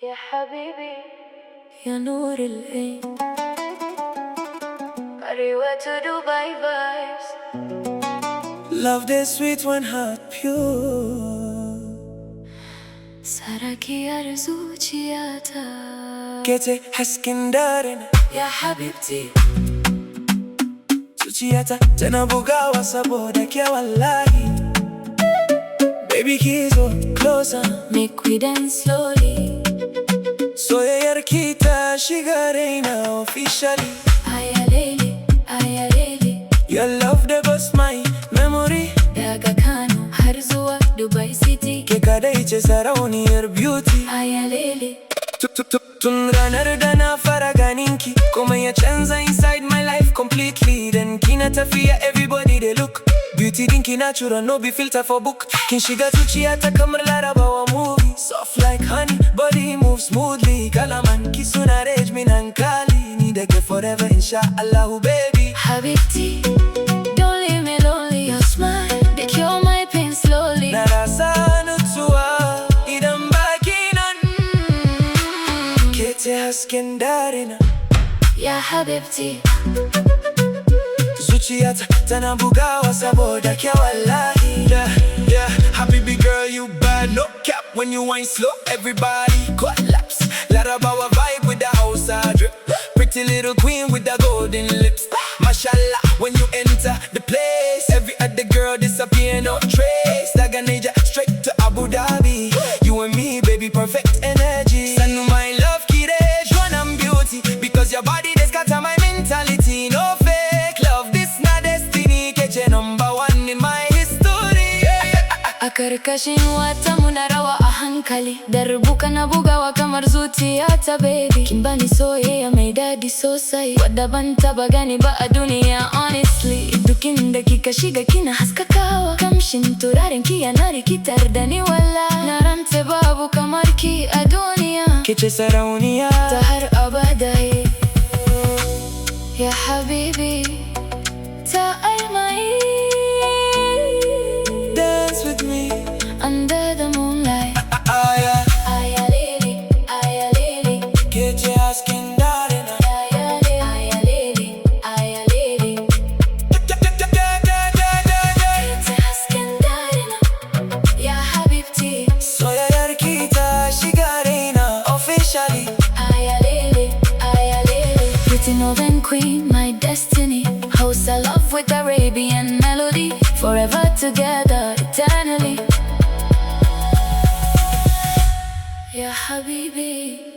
يا حبيبي يا نور العين Arriva to Dubai vibes. Love this sweet one heart pure. ساركي أرزو جياتا Kete haskindarina يا حبيبتي Zuciyata tana bugawa saboda ke wallahi. Baby kizo closer, Make we dance slowly. soyayyar ki ta shiga raina officially. Aya Lady, Aya Lady. Your love that was my memory. Daga Kano har zuwa Dubai City. Ke kadai ce sarauniyar beauty. Aya Lady. Tun ranar da na fara ganinki, kuma ya canza inside my life completely. Dan kina tafiya everybody they look. Beauty dinki natural, no be filter for book. Kin shiga zuciyata kamar larabawa movie. Soft like honey, body moves smoothly. Kalaman ki suna rage min hankali. Ni da ke forever inshallah baby. Habibti, don't leave me lonely. Your smile, they cure my pain slowly. Na rasa nutsuwa idan baki nan. Kete hasken darina Ya Habibti, zuciyata tana bugawa saboda ke wallahi. Yeah, habibi girl you bad, no cap when you wine slow. Everybody collapse. Larabawa vibe with the Hausa drip. Pretty little queen with the golden lips. Mashallah when you enter the place, every other girl disappear, no trace. Daganeja straight to Abu Dhabi. You and me baby, perfect energy. Sanu my love kide, join and beauty. Because your body they scatter my mentality. No fake love, this not destiny. Keche number one in my history. a karkashin wata muna rawa a hankali. Darbuka na bugawa kamar zuciyata baby. Kin bani soyayya mai dadi sosai, wadda ban taba gani ba a duniya honestly. Duk inda kika shiga kina haskakawa, kamshin turaren ki yana rikitar da ni wallahi. Na rantse babu kamar ki a duniya, Keche sarauniya ta har abada. Ya habibi ta almai, dance with me. under the moonlight. Aya, Aya Lady, Aya Lady. keche hasken darina Aya Lady, Aya Lady. Kete hasken darina Ya Habibti. soyayyar ki ta shiga raina officially. Aya Lady, Aya Lady. Pretty northern queen, my destiny. Hausa love with Arabian melody. Forever together, eternally. Ya Habibi.